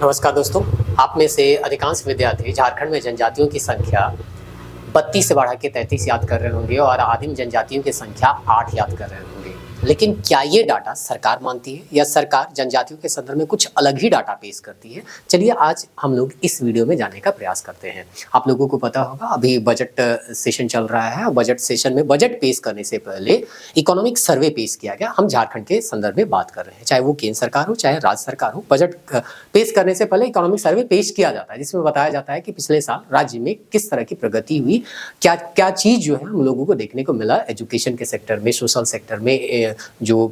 नमस्कार दोस्तों। आप में से अधिकांश विद्यार्थी झारखंड में जनजातियों की संख्या 32 से बढ़ा के 33 याद कर रहे होंगे और आदिम जनजातियों की संख्या 8 याद कर रहे होंगे। लेकिन क्या ये डाटा सरकार मानती है या सरकार जनजातियों के संदर्भ में कुछ अलग ही डाटा पेश करती है? चलिए आज हम लोग इस वीडियो में जानने का प्रयास करते हैं। आप लोगों को पता होगा अभी बजट सेशन चल रहा है और बजट सेशन में बजट पेश करने से पहले इकोनॉमिक सर्वे पेश किया गया। हम झारखंड के संदर्भ में बात कर रहे हैं, चाहे वो केंद्र सरकार हो चाहे राज्य सरकार हो। बजट पेश करने से पहले इकोनॉमिक सर्वे पेश किया जाता है जिसमें बताया जाता है कि पिछले साल राज्य में किस तरह की प्रगति हुई, क्या क्या चीज़ जो है हम लोगों को देखने को मिला एजुकेशन के सेक्टर में, सोशल सेक्टर में, जो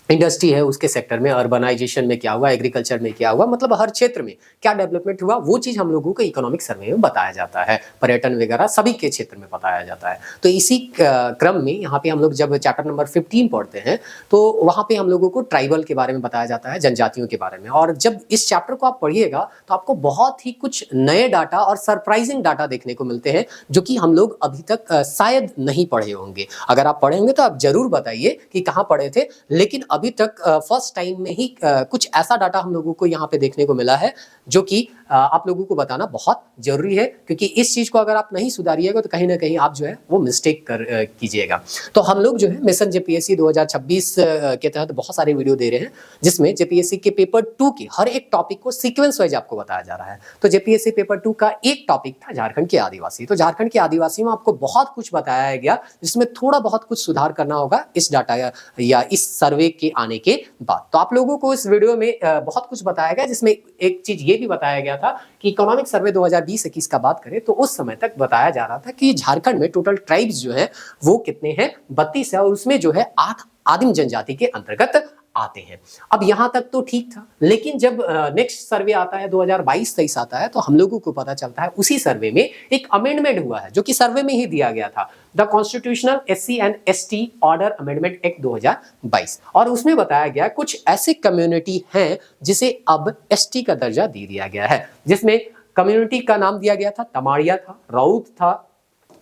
इंडस्ट्री है उसके सेक्टर में, अर्बनाइजेशन में क्या हुआ, एग्रीकल्चर में क्या हुआ, मतलब हर क्षेत्र में क्या डेवलपमेंट हुआ, वो चीज़ हम लोगों को इकोनॉमिक सर्वे में बताया जाता है। पर्यटन वगैरह सभी के क्षेत्र में बताया जाता है। तो इसी क्रम में यहाँ पे हम लोग जब चैप्टर नंबर 15 पढ़ते हैं तो वहाँ पे हम लोगों को ट्राइबल के बारे में बताया जाता है, जनजातियों के बारे में। और जब इस चैप्टर को आप पढ़िएगा तो आपको बहुत ही कुछ नए डाटा और सरप्राइजिंग डाटा देखने को मिलते हैं जो कि हम लोग अभी तक शायद नहीं पढ़े होंगे। अगर आप पढ़े होंगे तो आप जरूर बताइए कि कहाँ पढ़े थे। लेकिन अभी तक फर्स्ट टाइम में ही कुछ ऐसा डाटा हम लोगों को यहाँ पे देखने को मिला है जो कि आप लोगों को बताना बहुत जरूरी है, क्योंकि इस चीज को अगर आप नहीं सुधारिएगा तो कहीं ना कहीं आप जो है वो मिस्टेक कीजिएगा। तो हम लोग जो है मिशन जेपीएससी 2026 के तहत बहुत सारे वीडियो दे रहे हैं जिसमें जेपीएससी के पेपर 2 की हर एक टॉपिक को सीक्वेंस वाइज आपको बताया जा रहा है। तो जेपीएससी पेपर 2 का एक टॉपिक था झारखंड के आदिवासी। तो झारखंड के आदिवासी में आपको बहुत कुछ बताया गया जिसमें थोड़ा बहुत कुछ सुधार करना होगा इस डाटा या इस सर्वे के आने के बाद। तो आप लोगों को इस वीडियो में बहुत कुछ बताया गया जिसमें एक चीज ये भी बताया गया था कि इकोनॉमिक सर्वे 2020-21 का बात करें तो उस समय तक बताया जा रहा था कि झारखंड में टोटल ट्राइब्स जो है वो कितने हैं, 32 है, और उसमें जो है 8 आदिम जनजाति के अंतर्गत आते हैं। अब यहां तक तो ठीक था, लेकिन जब नेक्स्ट सर्वे आता है 2022-23 आता है तो हम लोगों को पता चलता है उसी सर्वे में एक अमेंडमेंट हुआ है जो कि सर्वे में ही दिया गया था, the constitutional SC and ST order amendment act 2022। और उसमें बताया गया कुछ ऐसे कम्युनिटी हैं जिसे अब ST का दर्जा दे दिया गया है, जिसमें कम्युनिटी का नाम दिया गया था तमाड़िया था, राउत था,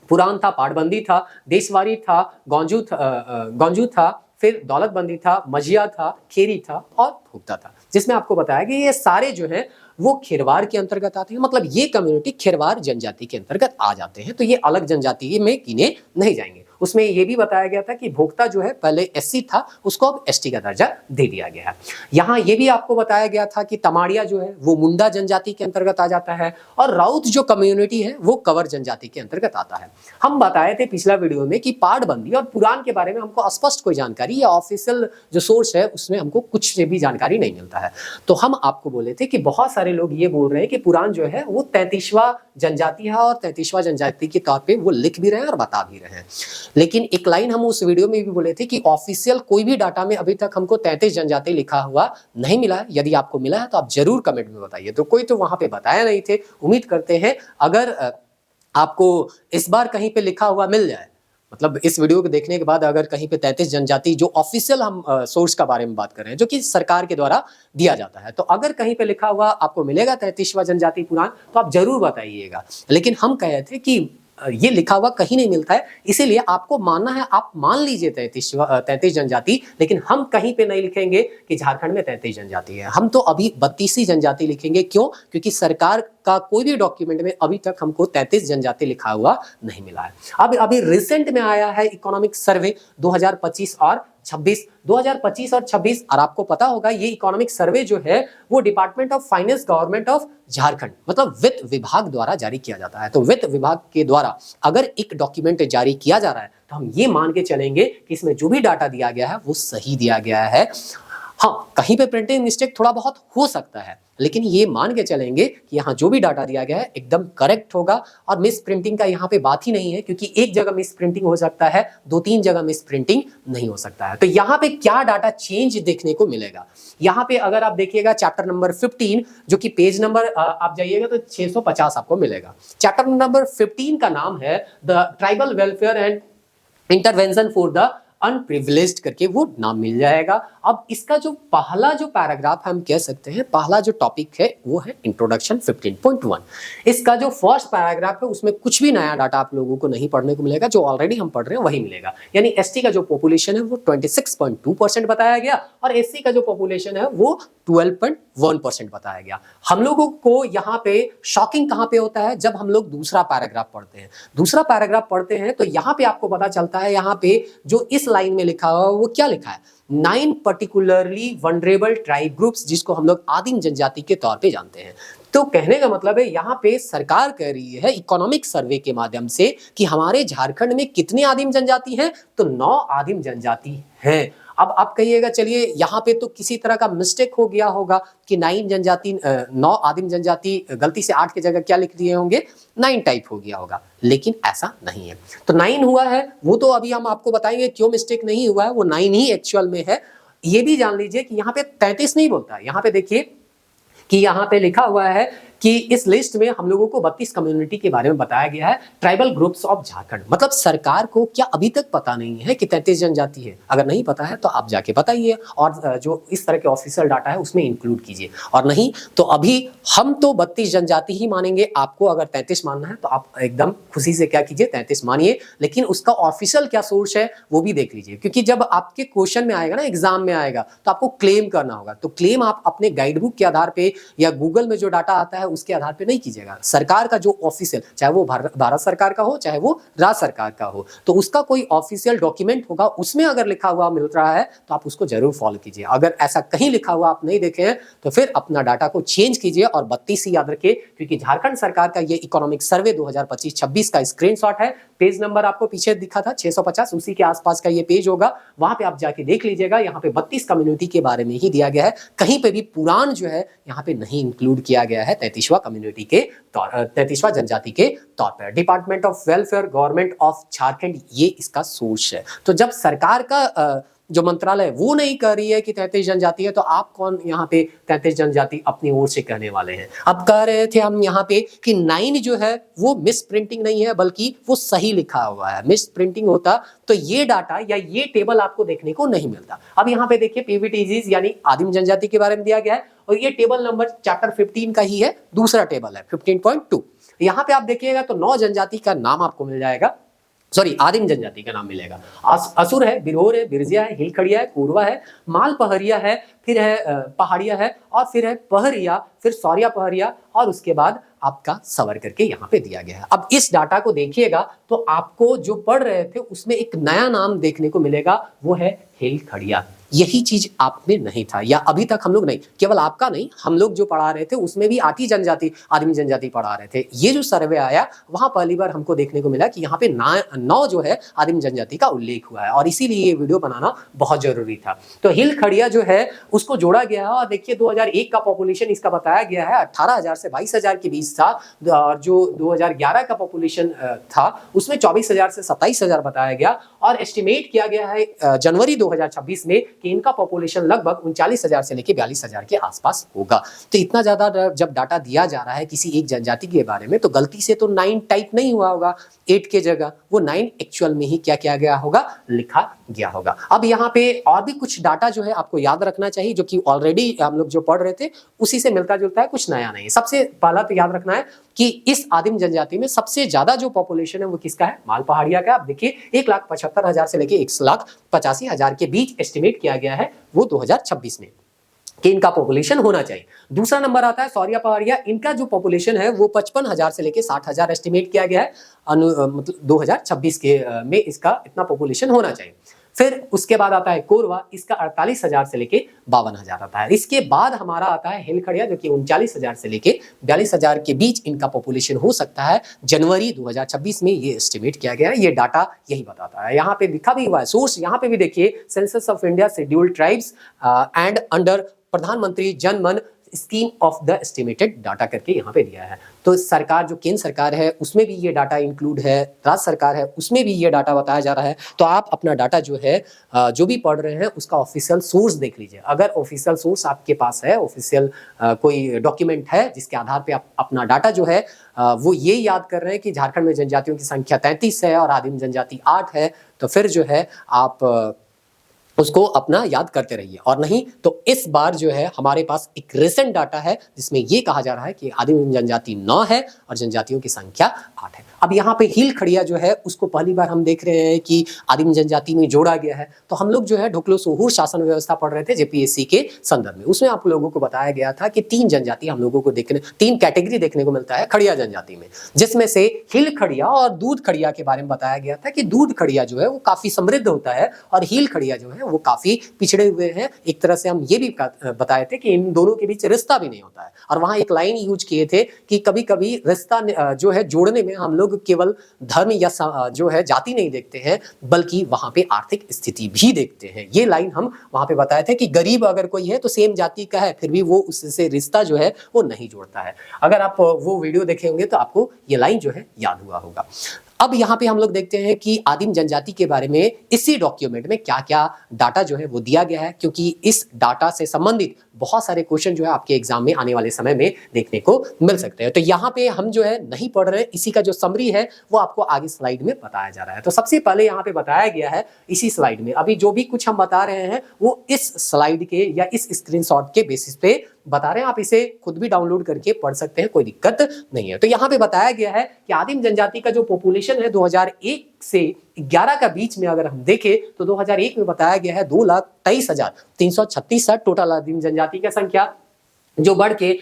पुरान था, पाटबंदी था, देशवारी था, गौंजू था, फिर दौलतबंदी था, मजिया था, खेरी था और भुगता था। जिसमें आपको बताया कि ये सारे जो हैं वो खिरवार के अंतर्गत आते हैं, मतलब ये कम्युनिटी खिरवार जनजाति के अंतर्गत आ जाते हैं। तो ये अलग जनजाति में गिने नहीं जाएंगे। उसमें ये भी बताया गया था कि भोक्ता जो है पहले SC था उसको अब ST का दर्जा दे दिया गया है। यहाँ ये भी आपको बताया गया था कि तमाड़िया जो है वो मुंडा जनजाति के अंतर्गत आ जाता है और राउत जो कम्युनिटी है वो कंवर जनजाति के अंतर्गत आता है। हम बताए थे पिछला वीडियो में कि पाटबंदी और पुरान के बारे में हमको स्पष्ट कोई जानकारी या ऑफिशियल जो सोर्स है उसमें हमको कुछ से भी जानकारी नहीं मिलता है। तो हम आपको बोले थे कि बहुत सारे लोग ये बोल रहे हैं कि पुरान जो है वो 33वां जनजाति है और 33वां जनजाति के तौर पे वो लिख भी रहे हैं और बता भी रहे हैं। लेकिन एक लाइन हम उस वीडियो में भी बोले थे कि ऑफिशियल कोई भी डाटा में अभी तक हमको 33 जनजाति लिखा हुआ नहीं मिला है। यदि आपको मिला है तो आप जरूर कमेंट में बताइए। तो कोई तो वहां पे बताया नहीं थे। उम्मीद करते हैं अगर आपको इस बार कहीं पे लिखा हुआ मिल जाए, मतलब इस वीडियो को देखने के बाद अगर कहीं पे 33 जनजाति जो ऑफिशियल हम सोर्स का बारे में बात कर रहे हैं जो कि सरकार के द्वारा दिया जाता है, तो अगर कहीं पे लिखा हुआ आपको मिलेगा 33वां जनजाति पुराण तो आप जरूर बताइएगा। लेकिन हम कहे थे कि ये लिखा हुआ कहीं नहीं मिलता है, इसीलिए आपको मानना है आप मान लीजिए 33 जनजाति, लेकिन हम कहीं पे नहीं लिखेंगे कि झारखंड में 33 जनजाति है। हम तो अभी 32 जनजाति लिखेंगे। क्यों? क्योंकि सरकार का कोई भी डॉक्यूमेंट में अभी तक हमको 33 जनजाति लिखा हुआ नहीं मिला है। अब अभी रिसेंट में आया है इकोनॉमिक सर्वे 2025 और 2025 और 26, और आपको पता होगा ये इकोनॉमिक सर्वे जो है वो department of finance government of Jharkhand मतलब वित्त विभाग द्वारा जारी किया जाता है। तो वित्त विभाग के द्वारा अगर एक डॉक्यूमेंट जारी किया जा रहा है तो हम ये मान के चलेंगे कि इसमें जो भी डाटा दिया गया है वो सही दिया गया है। हाँ, कहीं पे प्रिंटिंग मिस्टेक थोड़ा बहुत हो सकता है, लेकिन ये मान के चलेंगे कि यहाँ जो भी डाटा दिया गया है एकदम करेक्ट होगा और मिस प्रिंटिंग का यहाँ पे बात ही नहीं है, क्योंकि एक जगह मिस प्रिंटिंग हो सकता है, 2-3 जगह मिस प्रिंटिंग नहीं हो सकता है। तो यहाँ पे क्या डाटा चेंज देखने को मिलेगा, यहाँ पे अगर आप देखिएगा चैप्टर नंबर 15 जो कि पेज नंबर आप जाइएगा तो 650 आपको मिलेगा। चैप्टर नंबर 15 का नाम है the tribal welfare and intervention for the unprivileged करके वो नाम मिल जाएगा। अब इसका जो पहला जो पैराग्राफ हम कह सकते हैं, पहला जो टॉपिक है वो है इंट्रोडक्शन 15.1। इसका जो फर्स्ट पैराग्राफ है उसमें कुछ भी नया डाटा आप लोगों को नहीं पढ़ने को मिलेगा, जो ऑलरेडी हम पढ़ रहे हैं वही मिलेगा। यानी ST का जो पॉपुलेशन है वो 26.2% बताया गया और SC का जो पॉपुलेशन है वो 12.4 1% बताया गया। हम लोगों को यहाँ पे शॉकिंग कहाँ पे होता है, जब हम लोग दूसरा पैराग्राफ पढ़ते हैं। दूसरा पैराग्राफ पढ़ते हैं तो यहाँ पे आपको पता चलता है, यहाँ पे जो इस लाइन में लिखा हुआ वो क्या लिखा है, 9 पर्टिकुलरली वनरेबल ट्राइब ग्रुप्स, जिसको हम लोग आदिम जनजाति के तौर पे जानते हैं। तो कहने का मतलब है यहाँ पे सरकार कह रही है इकोनॉमिक सर्वे के माध्यम से कि हमारे झारखंड में कितने आदिम जनजाति हैं, तो 9 आदिम जनजाति हैं। अब आप कहिएगा चलिए यहाँ पे तो किसी तरह का मिस्टेक हो गया होगा कि 9 आदिम जनजाति, गलती से 8 की जगह क्या लिख दिए होंगे, 9 टाइप हो गया होगा, लेकिन ऐसा नहीं है। तो 9 हुआ है, वो तो अभी हम आपको बताएंगे क्यों मिस्टेक नहीं हुआ है, वो 9 ही एक्चुअल में है। ये भी जान लीजिए कि यहाँ पे 33 नहीं बोलता है, यहाँ पे देखिए कि यहाँ पे लिखा हुआ है कि इस लिस्ट में हम लोगों को 32 कम्युनिटी के बारे में बताया गया है, ट्राइबल ग्रुप्स ऑफ झारखंड। मतलब सरकार को क्या अभी तक पता नहीं है कि 33 जनजाति है? अगर नहीं पता है तो आप जाके बताइए और जो इस तरह के ऑफिशियल डाटा है उसमें इंक्लूड कीजिए, और नहीं तो अभी हम तो 32 जनजाति ही मानेंगे। आपको अगर 33 मानना है तो आप एकदम खुशी से क्या कीजिए, 33 मानिए, लेकिन उसका ऑफिशियल क्या सोर्स है वो भी देख लीजिए, क्योंकि जब आपके क्वेश्चन में आएगा ना, एग्जाम में आएगा, तो आपको क्लेम करना होगा। तो क्लेम आप अपने गाइड बुक के आधार पे या गूगल में जो डाटा आता है उसके आधार पे नहीं कीजिएगा। सरकार का जो ऑफिशियल, चाहे वो भारत सरकार का हो चाहे वो राज्य सरकार का हो, तो उसका कोई ऑफिशियल डॉक्यूमेंट होगा, उसमें अगर लिखा हुआ मिल रहा है तो आप उसको जरूर फॉलो कीजिए। अगर ऐसा कहीं लिखा हुआ आप नहीं देखे हैं तो फिर अपना डाटा को चेंज कीजिए और 32 ही याद रखिए, क्योंकि झारखंड सरकार का ये इकोनॉमिक सर्वे 2025-26 का स्क्रीनशॉट है। पेज नंबर आपको पीछे दिखा था 650, उसी के आसपास का ये पेज होगा, वहां पे आप जाके देख लीजिएगा। यहाँ पे 32 कम्युनिटी के बारे में ही दिया गया है, कहीं पे भी पुराण जो है यहाँ पे नहीं इंक्लूड किया गया है 33वां कम्युनिटी के तौर, 33वां जनजाति के तौर पर। Department of welfare government of Jharkhand, ये इसका सोर्स है। तो जब सरकार का जो मंत्रालय वो नहीं कर रही है कि 33 जनजाति है, तो आप कौन यहाँ पे 33 जनजाति अपनी ओर से कहने वाले हैं? अब कह रहे थे हम यहाँ पे कि 9 जो है वो मिस प्रिंटिंग नहीं है, बल्कि वो सही लिखा हुआ है। मिस प्रिंटिंग होता तो ये डाटा या ये टेबल आपको देखने को नहीं मिलता। अब यहाँ पे देखिए पीवीटीजीज यानी आदिम जनजाति के बारे में दिया गया है, और ये टेबल नंबर चैप्टर 15 का ही है, दूसरा टेबल है 15.2। यहाँ पे आप देखिएगा तो 9 जनजाति का नाम आपको मिल जाएगा, सॉरी आदिम जनजाति का नाम मिलेगा। असुर है, बिरहोर है, बिरजिया है, हिलखड़िया है, कोरवा है, माल पहरिया है, फिर है पहाड़िया है, और फिर है पहरिया, फिर सौरिया पहरिया, और उसके बाद आपका सवर करके यहाँ पे दिया गया है। अब इस डाटा को देखिएगा तो आपको जो पढ़ रहे थे उसमें एक नया नाम देखने को मिलेगा, वो है हिलखड़िया। यही चीज आप में नहीं था, या अभी तक हम लोग नहीं, केवल आपका नहीं, हम लोग जो पढ़ा रहे थे उसमें भी 8 ही जनजाति, आदिम जनजाति पढ़ा रहे थे। ये जो सर्वे आया वहां पहली बार हमको देखने को मिला कि यहाँ पे 9 जो है आदिम जनजाति का उल्लेख हुआ है, और इसीलिए ये वीडियो बनाना बहुत जरूरी था। तो हिलखड़िया जो है उसको जोड़ा गया है, और देखिए 2001 का पॉपुलेशन इसका बताया गया है 18,000 से 22,000 के बीच था, और जो 2011 का पॉपुलेशन था उसमें 24,000 से 27,000 बताया गया, और एस्टिमेट किया गया है जनवरी 2026 में कि इनका पॉपुलेशन लगभग 39,000 से लेकर 42,000 के आसपास होगा। तो इतना ज्यादा जब डाटा दिया जा रहा है किसी एक जनजाति के बारे में, तो गलती से तो 9 टाइप नहीं हुआ होगा 8 के जगह, वो 9 एक्चुअल में ही क्या किया गया होगा, लिखा गया होगा। अब यहाँ पे और भी कुछ डाटा जो है आपको याद रखना चाहिए, जो कि ऑलरेडी हम लोग जो पढ़ रहे थे उसी से मिलता जुलता है, कुछ नया नहीं। सबसे पहला तो याद रखना है कि इस आदिम जनजाति में सबसे ज्यादा जो पॉपुलेशन है वो किसका है, माल पहाड़िया का। आप देखिए 1,75,000 से लेके 1,85,000 के बीच एस्टिमेट किया गया है वो 2026 में कि इनका पॉपुलेशन होना चाहिए। दूसरा नंबर आता है सौरिया पहाड़िया, इनका जो पॉपुलेशन है वो 55,000 से लेके 60,000 एस्टिमेट किया गया है, मतलब 2026 के में इसका इतना पॉपुलेशन होना चाहिए। फिर उसके बाद आता है कोरवा, इसका 48,000 से लेके 52,000 आता है। इसके बाद हमारा आता है हिलखड़िया, जो कि 39,000 से लेके 42,000 के बीच इनका पॉपुलेशन हो सकता है। जनवरी 2026 में ये एस्टिमेट किया गया है, ये डाटा यही बताता है। यहाँ पे लिखा भी हुआ है सोर्स, यहाँ पे भी देखिए census of India scheduled tribes and under प्रधानमंत्री जन मन scheme of the estimated data करके यहाँ पे दिया है। तो सरकार, जो केंद्र सरकार है उसमें भी ये डाटा इंक्लूड है, राज्य सरकार है उसमें भी ये डाटा बताया जा रहा है। तो आप अपना डाटा जो है जो भी पढ़ रहे हैं उसका ऑफिशियल सोर्स देख लीजिए। अगर ऑफिशियल सोर्स आपके पास है, ऑफिशियल कोई डॉक्यूमेंट है जिसके आधार पे आप अपना डाटा जो है वो ये याद कर रहे हैं कि झारखंड में जनजातियों की संख्या 33 है और आदिम जनजाति 8 है, तो फिर जो है आप उसको अपना याद करते रहिए। और नहीं तो इस बार जो है हमारे पास एक रिसेंट डाटा है जिसमें ये कहा जा रहा है कि आदिम जनजाति 9 है और जनजातियों की संख्या 8 है। अब यहाँ पे हील खड़िया जो है उसको पहली बार हम देख रहे हैं कि आदिम जनजाति में जोड़ा गया है। तो हम लोग जो है ढोकलो सोहूर शासन व्यवस्था पढ़ रहे थे जेपीएससी के संदर्भ में, उसमें आप लोगों को बताया गया था कि 3 जनजाति हम लोगों को देखने, 3 कैटेगरी देखने को मिलता है खड़िया जनजाति में, जिसमें से हिल खड़िया और दूध खड़िया के बारे में बताया गया था कि दूध खड़िया जो है वो काफी समृद्ध होता है और हील खड़िया जो है वो काफी पिछड़े हुए हैं। एक तरह से हम ये भी बताए थे कि इन दोनों के बीच रिश्ता भी नहीं होता है। और वहां एक लाइन यूज किए थे कि कभी कभी रिश्ता जो है जोड़ने में हम लोग केवल धर्म या जो है जाति नहीं देखते हैं बल्कि वहां पे आर्थिक स्थिति भी देखते हैं। ये लाइन हम वहां पे बताए थे कि गरीब अगर कोई है तो सेम जाति का है फिर भी वो उससे रिश्ता जो है वो नहीं जोड़ता है। अगर आप वो वीडियो देखे होंगे तो आपको ये लाइन जो है याद हुआ होगा। अब यहाँ पे हम लोग देखते हैं कि आदिम जनजाति के बारे में इसी डॉक्यूमेंट में क्या क्या डाटा जो है वो दिया गया है, क्योंकि इस डाटा से संबंधित बहुत सारे क्वेश्चन जो है आपके एग्जाम में आने वाले समय में देखने को मिल सकते हैं। तो यहाँ पे हम जो है नहीं पढ़ रहे हैं, इसी का जो समरी है वो आपको आगे स्लाइड में बताया जा रहा है। तो सबसे पहले यहाँ पे बताया गया है इसी स्लाइड में, अभी जो भी कुछ हम बता रहे हैं वो इस स्लाइड के या इस स्क्रीनशॉट के बेसिस पे बता रहे हैं। आप इसे खुद भी डाउनलोड करके पढ़ सकते हैं, कोई दिक्कत नहीं है। तो यहाँ पे बताया गया है कि आदिम जनजाति का जो पॉपुलेशन है 2001 से 11 का बीच में अगर हम देखें तो 2001 में बताया गया है 2,23,336 टोटल आदिम जनजाति की संख्या, जो बढ़ के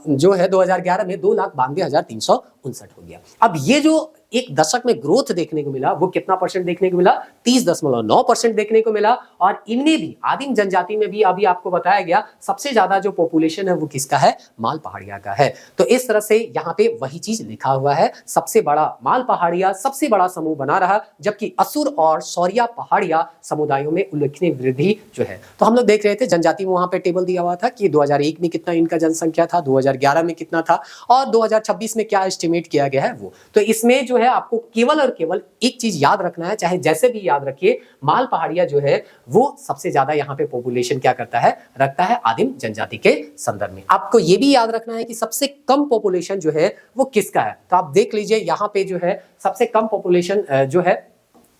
जो है 2011 में 2,92,359 हो गया। अब ये जो एक दशक में ग्रोथ देखने को मिला वो कितना परसेंट देखने को मिला, 30.9% देखने को मिला। और इनमें भी आदिम जनजाति में भी अभी आपको बताया गया सबसे ज्यादा जो पॉपुलेशन है वो किसका है, माल पहाड़िया का है। तो इस तरह से यहाँ पे वही चीज लिखा हुआ है, सबसे बड़ा माल पहाड़िया सबसे बड़ा समूह बना रहा, जबकि असुर और सौरिया पहाड़िया समुदायों में उल्लेखनीय वृद्धि जो है। तो हम लोग देख रहे थे जनजाति में वहां पे टेबल दिया हुआ था कि 2001 में कितना इनका जनसंख्या था, 2011 में कितना था और 2026 में क्या एस्टिमेट किया गया है वो। तो इसमें जो है आपको केवल और केवल एक चीज याद रखना है, चाहे जैसे भी याद रखिए, माल पहाड़िया जो है वो सबसे ज्यादा यहाँ पे पॉपुलेशन क्या करता है, रखता है आदिम जनजाति के संदर्भ में। आपको ये भी याद रखना है कि सबसे कम पॉपुलेशन जो है वो किसका है। तो आप देख लीजिए यहाँ पे जो है सबसे कम पॉपुलेशन जो है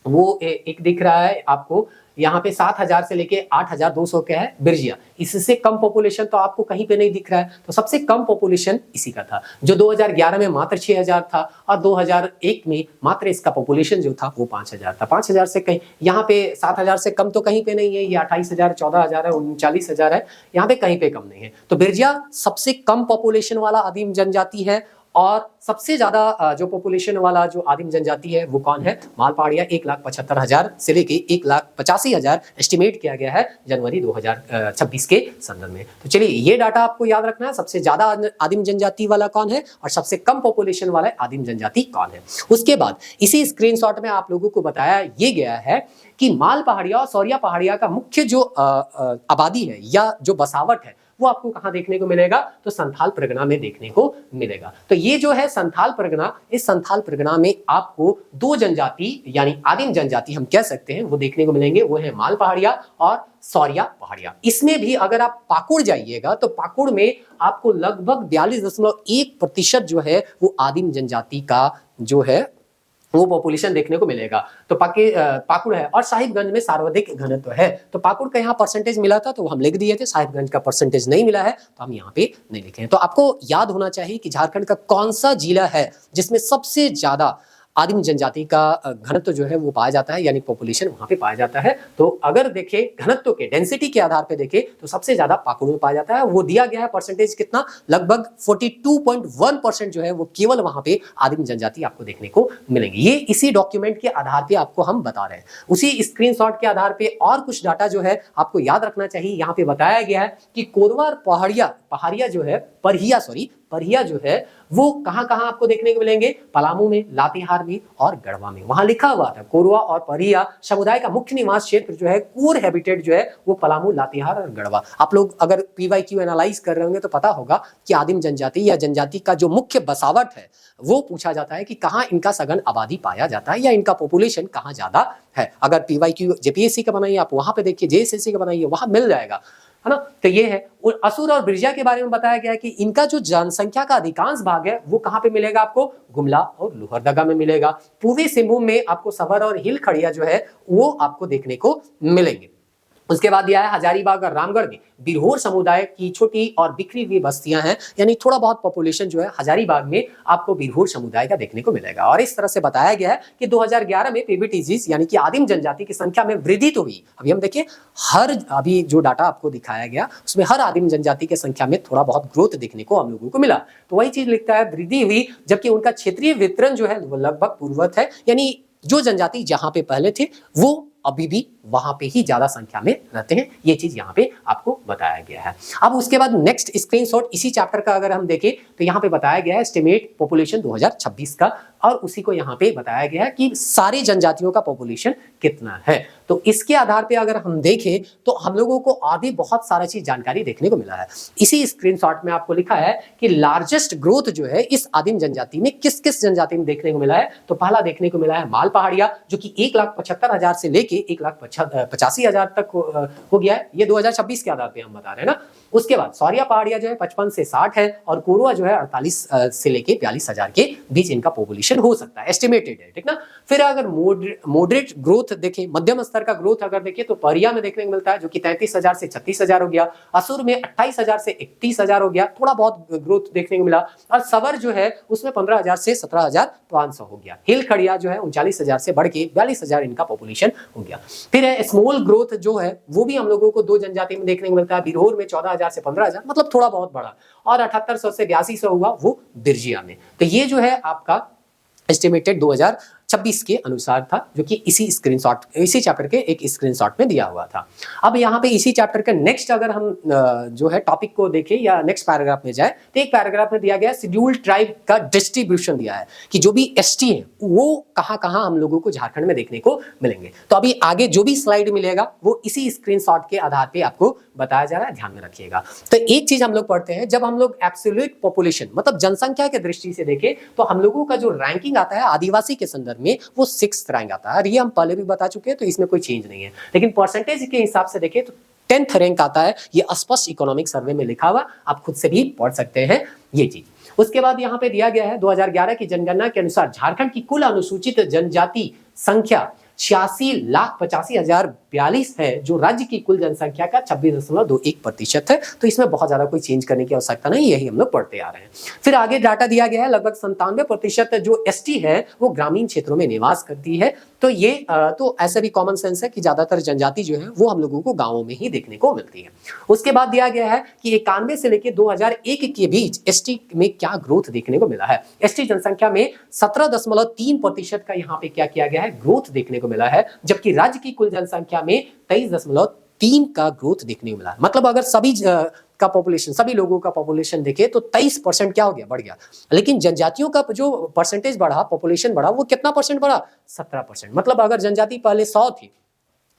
वो एक दिख रहा है आपको, यहाँ पे 7,000 से लेके 8,200 का है बिरजिया। इससे कम पॉपुलेशन तो आपको कहीं पे नहीं दिख रहा है। तो सबसे कम पॉपुलेशन इसी का था, जो 2011 में मात्र 6,000 था और 2001 में मात्र इसका पॉपुलेशन जो था वो 5,000 था। 5,000 से कहीं, यहाँ पे 7,000 से कम तो कहीं पे नहीं है, ये 28,000, 14,000 है, 39,000 है, यहाँ पे कहीं पे कम नहीं है। तो बिरजिया सबसे कम पॉपुलेशन वाला आदिम जनजाति है। और सबसे ज्यादा जो पॉपुलेशन वाला जो आदिम जनजाति है वो कौन है, माल पहाड़िया। 1,75,000 से लेके 1,85,000 एस्टिमेट किया गया है जनवरी 2026 के संदर्भ में। तो चलिए ये डाटा आपको याद रखना है, सबसे ज्यादा आदिम जनजाति वाला कौन है और सबसे कम पॉपुलेशन वाला आदिम जनजाति कौन है। उसके बाद इसी स्क्रीनशॉट में आप लोगों को बताया ये गया है कि माल पहाड़िया और सौरिया पहाड़िया का मुख्य जो आबादी है या जो बसावट है वो आपको कहां देखने को मिलेगा, तो संथाल परगना में देखने को मिलेगा। तो ये जो है संथाल परगना, इस संथाल परगना में आपको 2 जनजाति यानी आदिम जनजाति हम कह सकते हैं वो देखने को मिलेंगे, वो है माल पहाड़िया और सौरिया पहाड़िया। इसमें भी अगर आप पाकुड़ जाइएगा तो पाकुड़ में आपको लगभग 42.1% जो है वो आदिम जनजाति का जो है वो पॉपुलेशन देखने को मिलेगा। तो पाकुड़ है और साहिबगंज में सर्वाधिक घनत्व है। तो पाकुड़ का यहाँ परसेंटेज मिला था तो हम लिख दिए थे, साहिबगंज का परसेंटेज नहीं मिला है तो हम यहाँ पे नहीं लिखे हैं। तो आपको याद होना चाहिए कि झारखंड का कौन सा जिला है जिसमें सबसे ज्यादा आदिम जनजाति का घनत्व जो है वो पाया जाता है, यानी पॉपुलेशन वहां पे पाया जाता है। तो अगर देखें घनत्व के डेंसिटी के आधार पे देखें तो सबसे ज्यादा पाकुड़ में पाया जाता है। वो दिया गया है परसेंटेज कितना, लगभग 42.1% जो है वो केवल वहां पे आदिम जनजाति आपको देखने को मिलेंगे। ये इसी डॉक्यूमेंट के आधार पे आपको हम बता रहे हैं, उसी स्क्रीनशॉट के आधार पे और कुछ डाटा जो है आपको याद रखना चाहिए। यहाँ पे बताया गया है कि कोरवा पहाड़िया जो है परिया जो है वो कहां कहां आपको देखने को मिलेंगे, पलामू में, लातेहार में और गढ़वा में। वहां लिखा हुआ था कोरवा और परिया समुदाय का मुख्य निवास क्षेत्र जो है, कोर हैबिटेट जो है वो पलामू, लातेहार और गढ़वा। आप लोग अगर PYQ एनालाइज कर रहे होंगे तो पता होगा कि आदिम जनजाति या जनजाति का जो मुख्य बसावट है वो पूछा जाता है कि कहाँ इनका सघन आबादी पाया जाता है या इनका पॉपुलेशन कहाँ ज्यादा है। अगर PYQ JPSC का बनाइए आप वहां पे देखिए, JSSC का बनाइए वहां मिल जाएगा, है ना। तो ये है। और असुर और बिरजिया के बारे में बताया गया है कि इनका जो जनसंख्या का अधिकांश भाग है वो कहां पे मिलेगा, आपको गुमला और लोहरदगा में मिलेगा। पूर्वी सिंहभूम में आपको सबर और हिल खड़िया जो है वो आपको देखने को मिलेंगे। उसके बाद दिया है हजारीबाग और रामगढ़ में बिरहोर समुदाय की छोटी और बिखरी हुई बस्तियां हैं, यानी थोड़ा बहुत पॉपुलेशन जो है हजारीबाग में आपको बिरहोर समुदाय का देखने को मिलेगा। और इस तरह से बताया गया है कि 2011 में पीबीटीजीज यानी कि आदिम जनजाति की संख्या में वृद्धि तो हुई। अभी हम देखिए अभी जो डाटा आपको दिखाया गया उसमें हर आदिम जनजाति की संख्या में थोड़ा बहुत ग्रोथ देखने को हम लोगों को मिला। तो वही चीज लिखता है वृद्धि हुई, जबकि उनका क्षेत्रीय वितरण जो है वो लगभग पूर्ववत है, यानी जो जनजाति जहां पे पहले थे वो अभी भी वहां पे ही ज्यादा संख्या में रहते हैं। ये चीज यहाँ पे आपको बताया गया है। अब उसके बाद नेक्स्ट स्क्रीनशॉट इसी चैप्टर का अगर हम देखें तो यहाँ पे बताया गया है एस्टिमेट पॉपुलेशन 2026 का, और उसी को यहाँ पे बताया गया है कि सारी जनजातियों का पॉपुलेशन कितना है। तो इसके आधार पे अगर हम देखें तो हम लोगों को आगे बहुत सारा चीज जानकारी देखने को मिला है। इसी स्क्रीनशॉट में आपको लिखा है कि लार्जेस्ट ग्रोथ जो है इस आदिम जनजाति में किस किस जनजाति में देखने को मिला है। तो पहला देखने को मिला है माल पहाड़िया, जो कि 1,75,000 से लेके 1,85,000 तक हो गया है। ये 2026 के आधार पे हम बता रहे हैं ना। उसके बाद सौरिया पहाड़िया जो है 55 से 60 है, और कोरवा जो है 48 से लेके 42,000 के बीच इनका पॉपुलेशन हो सकता है, एस्टिमेटेड है, ठीक ना। फिर अगर मॉडरेट ग्रोथ देखें, मध्यम स्तर का ग्रोथ अगर देखें तो परिया में देखने को मिलता है जो कि 33,000 से 36,000 हो गया। असुर में 28,000 से 31,000 हो गया, थोड़ा बहुत ग्रोथ देखने को मिला। और सवर जो है उसमें 15,000 से 17,500 हो गया। हिल खड़िया जो है 39,000 से बढ़ के 42,000 इनका पॉपुलेशन हो गया। फिर है स्मॉल ग्रोथ जो है वो भी हम लोगों को दो जनजाति में देखने को मिलता है। बिरहोर में 14,000 से 15,000, मतलब थोड़ा बहुत बड़ा, और 7800 से 8200 हुआ वो बिरजिया में। तो ये जो है आपका एस्टिमेटेड 2026 के अनुसार था, जो कि इसी चैप्टर के एक स्क्रीनशॉट में दिया हुआ था। अब यहाँ पे इसी चैप्टर के नेक्स्ट अगर हम जो है टॉपिक को देखें या नेक्स्ट पैराग्राफ में जाए तो एक पैराग्राफ में दिया गया शेड्यूल्ड ट्राइब का डिस्ट्रीब्यूशन दिया है कि जो भी एसटी है वो कहाँ कहाँ हम लोगों को झारखंड में देखने को मिलेंगे। तो अभी आगे जो भी स्लाइड मिलेगा वो इसी स्क्रीनशॉट के आधार पे आपको बताया जा रहा है, ध्यान में रखिएगा। तो एक चीज हम लोग पढ़ते हैं, जब हम लोग एब्सोल्यूट पॉपुलेशन मतलब जनसंख्या के दृष्टि से देखें तो हम लोगों का जो रैंकिंग आता है आदिवासी के संदर्भ में वो 6th रैंक आता है। और ये हम पहले भी बता चुके हैं तो इसमें कोई चेंज नहीं है। लेकिन परसेंटेज के हिसाब से देखें तो 10th रैंक आता है। ये स्पष्ट इकोनॉमिक सर्वे में लिखा हुआ, आप खुद से भी पढ़ सकते हैं ये चीज। उसके बाद यहाँ पे दिया गया है 2011 की जनगणना के अनुसार झारखंड की कुल अनुसूचित जनजाति संख्या 86,85,042 है, जो राज्य की कुल जनसंख्या का 26.21% है। तो इसमें बहुत ज्यादा कोई चेंज करने की आवश्यकता नहीं, यही हम लोग पढ़ते आ रहे हैं। फिर आगे डाटा दिया गया है लगभग 97% जो एसटी है वो ग्रामीण क्षेत्रों में निवास करती है। तो ये तो ऐसा भी कॉमन सेंस है कि ज्यादातर जनजाति जो है वो हम लोगों को गांवों में ही देखने को मिलती है। उसके बाद दिया गया है कि 91 से लेकर 2001 के बीच एसटी में क्या ग्रोथ देखने को मिला है। एसटी जनसंख्या में 17.3% का यहाँ पे क्या किया गया है, ग्रोथ देखने को मिला है, जबकि राज्य की कुल जनसंख्या में 23.3 का ग्रोथ देखने को मिला है। मतलब अगर सभी का पॉपुलेशन, सभी लोगों का पॉपुलेशन देखे तो 23% क्या हो गया, बढ़ गया। लेकिन जनजातियों का जो परसेंटेज बढ़ा, पॉपुलेशन बढ़ा, वो कितना परसेंट बढ़ा, 17%। मतलब अगर जनजाति पहले 100 थी,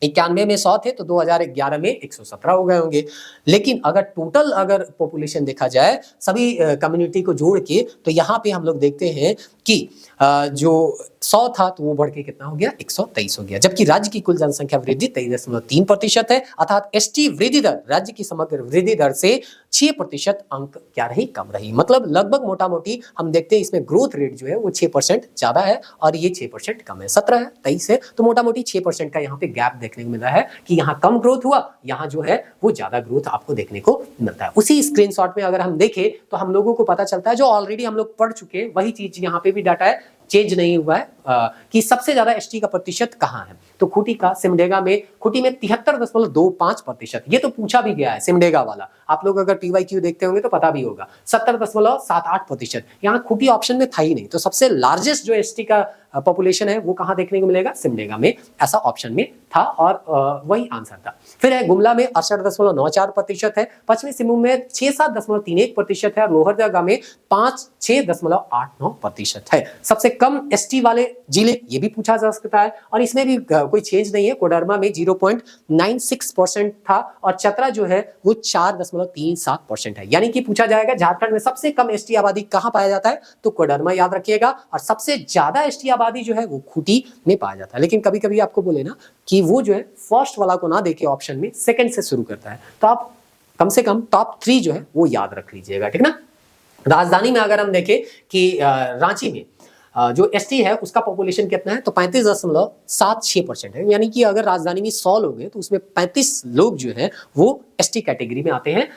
91 में 100 थे तो 2011 में 117 हो गए होंगे। लेकिन अगर टोटल अगर पॉपुलेशन देखा जाए सभी कम्युनिटी को जोड़ के तो यहाँ पे हम लोग देखते हैं कि जो 100 था तो वो बढ़ के कितना हो गया, 123 हो गया। जबकि राज्य की कुल जनसंख्या वृद्धि 23.3% है, अर्थात एसटी वृद्धि दर राज्य की समग्र वृद्धि दर से 6% अंक क्या रही, कम रही। मतलब लगभग मोटा मोटी हम देखते हैं इसमें ग्रोथ रेट जो है वो 6% ज्यादा है और ये 6% कम है। 17 है, 23 है, तो मोटा मोटी 6% का यहाँ पे गैप देखने को मिला है कि यहाँ कम ग्रोथ हुआ, यहाँ जो है वो ज्यादा ग्रोथ आपको देखने को मिलता है। उसी स्क्रीनशॉट में अगर हम देखें तो हम लोगों को पता चलता है जो ऑलरेडी हम लोग पढ़ चुके हैं वही चीज यहाँ पे भी डाटा है, चेंज नहीं हुआ है कि सबसे ज्यादा एसटी का प्रतिशत कहां है। तो खूंटी का सिमडेगा में, खूंटी में 73.25%। ये तो पूछा भी गया है सिमडेगा वाला, आप लोग अगर पीवाईक्यू देखते होंगे तो पता भी होगा। 70.78%, यहाँ खूंटी ऑप्शन में था ही नहीं। तो सबसे लार्जेस्ट जो एसटी का पॉपुलेशन है वो कहां देखने को मिलेगा, सिमडेगा में, ऐसा ऑप्शन में था और वही आंसर था। फिर है गुमला में 68.94% है, पश्चिमी सिंहभूम में 67.31% है, लोहरदगा में 6.89% है। सबसे कम एसटी वाले जिले ये भी पूछा जा सकता है और इसमें भी कोई चेंज नहीं है। कोडरमा में 0.96% था और चतरा जो है वो 4.37% है। यानी कि पूछा जाएगा झारखंड में सबसे कम एसटी आबादी कहां पाया जाता है, तो कोडरमा याद रखिएगा, और सबसे ज्यादा एसटी आबादी जो है वो खूंटी में पाया जाता है। लेकिन कभी कभी आपको बोले ना कि वो जो है फर्स्ट वाला को ना देखे ऑप्शन में, सेकंड से शुरू करता है, तो आप कम से कम टॉप 3 जो है वो याद रख लीजिएगा, ठीक ना। राजधानी में अगर हम देखें कि रांची में जो एसटी है उसका पॉपुलेशन कितना है, तो 35.76% है। यानी कि अगर राजधानी में 100 लोग हैं तो उसमें 35 लोग जो है वो एसटी कैटेगरी में आते हैं,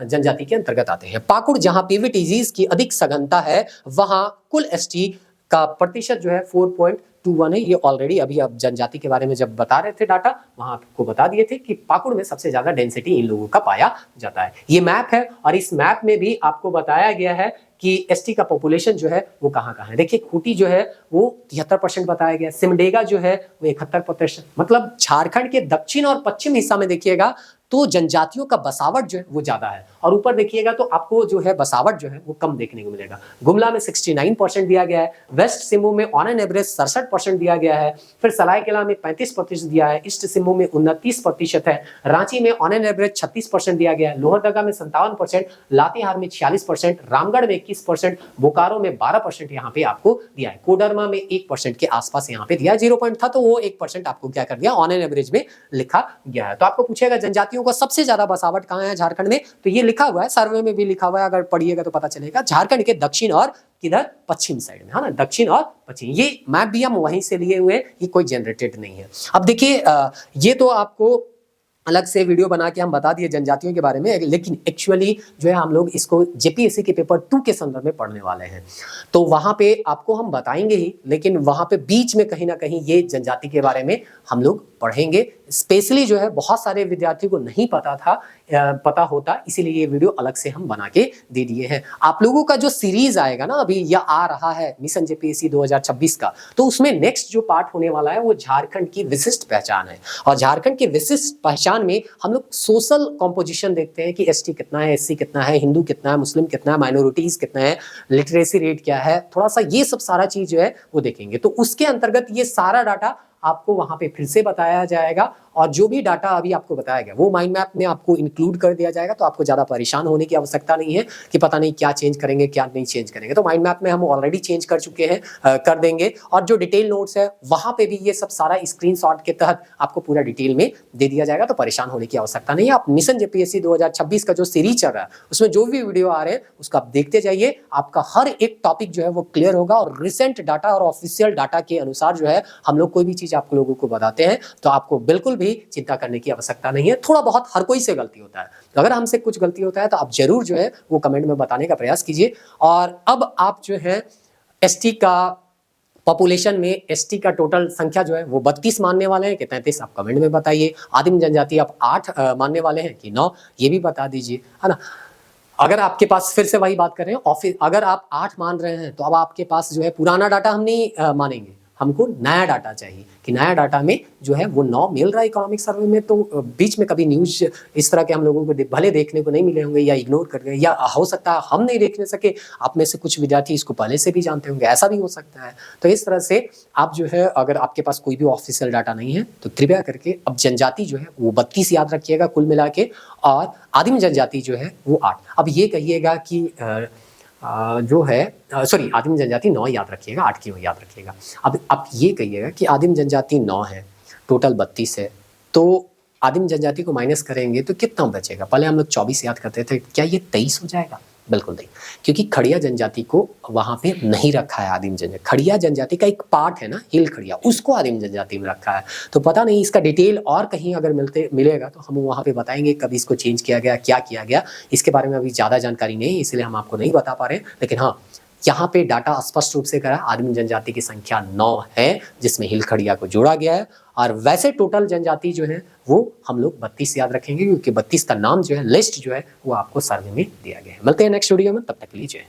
जनजाति के अंतर्गत आते हैं। पाकुड़, जहां पीवीटीजीज की अधिक सघनता है, वहां कुल एसटी का प्रतिशत जो है 4.21 है। ये ऑलरेडी अभी आप जनजाति के बारे में जब बता रहे थे डाटा, वहां आपको बता दिए थे कि पाकुड़ में सबसे ज्यादा डेंसिटी इन लोगों का पाया जाता है। ये मैप है और इस मैप में भी आपको बताया गया है कि एसटी का पॉपुलेशन जो है वो कहाँ कहाँ है। देखिए खूंटी जो है वो 73% बताया गया, सिमडेगा जो है वो 71%। मतलब झारखंड के दक्षिण और पश्चिम हिस्सा में देखिएगा तो जनजातियों का बसावट जो है वो ज्यादा है, और ऊपर देखिएगा तो आपको जो है बसावट जो है वो कम देखने को मिलेगा। गुमला में 69% दिया गया है, वेस्ट सिंहभूम में ऑन एन एवरेज 67% दिया गया है, फिर सरायकेला में 35% दिया है, ईस्ट सिंहभूम में 29% है, रांची में ऑन एन एवरेज 36% दिया गया है, लोहरदगा में 57%, लातेहार में 46%, रामगढ़ में 21%, बोकारो में 12% यहाँ पे आपको दिया है, कोडरमा में 1% के आसपास यहाँ पे दिया, 0 था तो वो 1% आपको क्या कर दिया ऑन एन एवरेज में लिखा गया है। तो आपको पूछेगा जनजातियों को सबसे ज्यादा बसावट कहां है झारखंड में, तो ये लिखा हुआ है, सर्वे में भी लिखा हुआ है, अगर पढ़िएगा तो पता चलेगा झारखंड के दक्षिण और किधर पश्चिम साइड में, है ना, दक्षिण और पश्चिम। ये मैप भी हम वहीं से लिए हुए, ये कोई जनरेटेड नहीं है। अब देखिए ये तो आपको अलग से वीडियो बना के हम बता दिए जनजातियों के बारे में, लेकिन एक्चुअली जो है हम लोग इसको जेपीएससी के पेपर 2 के संदर्भ में पढ़ने वाले हैं, तो वहां पे आपको हम बताएंगे ही, लेकिन वहां पे बीच में कहीं ना कहीं ये जनजाति के बारे में हम लोग पढ़ेंगे। स्पेशली जो है बहुत सारे विद्यार्थियों को नहीं पता होता, इसीलिए ये वीडियो अलग से हम बना के दे दिए हैं। आप लोगों का जो सीरीज आएगा ना अभी या आ रहा है मिशन जेपीएससी 2026 का, तो उसमें नेक्स्ट जो पार्ट होने वाला है वो झारखंड की विशिष्ट पहचान है। और झारखंड की विशिष्ट पहचान में हम लोग सोशल कॉम्पोजिशन देखते हैं कि एसटी कितना है, एससी कितना है, हिंदू कितना है, मुस्लिम कितना है, माइनॉरिटीज कितना है, लिटरेसी रेट क्या है, थोड़ा सा ये सब सारा चीज जो है वो देखेंगे। तो उसके अंतर्गत ये सारा डाटा आपको वहां पे फिर से बताया जाएगा, और जो भी डाटा अभी आपको बताया गया वो माइंड मैप में आपको इंक्लूड कर दिया जाएगा। तो आपको ज्यादा परेशान होने की आवश्यकता नहीं है कि पता नहीं क्या चेंज करेंगे क्या नहीं चेंज करेंगे, तो माइंड मैप में हम ऑलरेडी चेंज कर चुके हैं, कर देंगे। और जो डिटेल नोट्स है वहां पे भी ये सब सारा स्क्रीनशॉट के तहत आपको पूरा डिटेल में दे दिया जाएगा, तो परेशान होने की आवश्यकता नहीं है। आप मिशन जेपीएससी 2026 का जो सीरीज चल रहा है उसमें जो भी वीडियो आ रहे हैं उसको आप देखते जाइए, आपका हर एक टॉपिक जो है वो क्लियर होगा। और रिसेंट डाटा और ऑफिशियल डाटा के अनुसार जो है हम लोग कोई भी चीज आप लोगों को बताते हैं, तो आपको बिल्कुल भी चिंता करने की आवश्यकता नहीं है। थोड़ा बहुत हर कोई से गलती होता है, तो अगर हमसे कुछ गलती होता है तो आप जरूर जो है वो कमेंट में बताने का प्रयास कीजिए। और अब आप जो है एसटी का पॉपुलेशन में एसटी का टोटल संख्या जो है वो 32 मानने वाले हैं कि 33, आप कमेंट में बताइए। आदिम जनजाति आप 8 मानने वाले हैं कि 9, ये भी बता दीजिए, है ना। अगर आपके पास फिर से वही बात कर रहे हैं ऑफिस, अगर आप 8 मान रहे हैं तो अब आपके पास जो है पुराना डाटा हम नहीं मानेंगे, हमको नया डाटा चाहिए कि नया डाटा में जो है वो 9 मिल रहा है इकोनॉमिक सर्वे में। तो बीच में कभी न्यूज इस तरह के हम लोगों को भले देखने को नहीं मिले होंगे या इग्नोर कर गए, या हो सकता है हम नहीं देखने सके, आप में से कुछ विद्यार्थी इसको पहले से भी जानते होंगे, ऐसा भी हो सकता है। तो इस तरह से आप जो है अगर आपके पास कोई भी ऑफिशियल डाटा नहीं है तो कृपया करके अब जनजाति जो है वो 32 याद रखिएगा कुल मिला के, और आदिम जनजाति जो है वो 8। अब ये कहिएगा कि जो है सॉरी आदिम जनजाति 9 याद रखिएगा, 8 क्यों याद रखिएगा। अब आप ये कहिएगा कि आदिम जनजाति 9 है, टोटल 32 है, तो आदिम जनजाति को माइनस करेंगे तो कितना बचेगा। पहले हम लोग 24 याद करते थे, क्या ये 23 हो जाएगा? बिल्कुल नहीं, क्योंकि खड़िया जनजाति को वहां पे नहीं रखा है आदिम जनजाति। खड़िया जनजाति का एक पार्ट है ना हिल खड़िया, उसको आदिम जनजाति में रखा है। तो पता नहीं इसका डिटेल और कहीं अगर मिलेगा तो हम वहां पे बताएंगे कभी इसको चेंज किया गया, क्या किया गया, इसके बारे में अभी ज्यादा जानकारी नहीं, इसलिए हम आपको नहीं बता पा रहे। लेकिन हाँ, यहाँ पे डाटा स्पष्ट रूप से करा आदिम जनजाति की संख्या 9 है, जिसमें हिल खड़िया को जोड़ा गया है। और वैसे टोटल जनजाति जो है वो हम लोग 32 याद रखेंगे, क्योंकि 32 का नाम जो है लिस्ट जो है वो आपको सर्वे में दिया गया है। मिलते हैं नेक्स्ट वीडियो में, तब तक के लिए जय।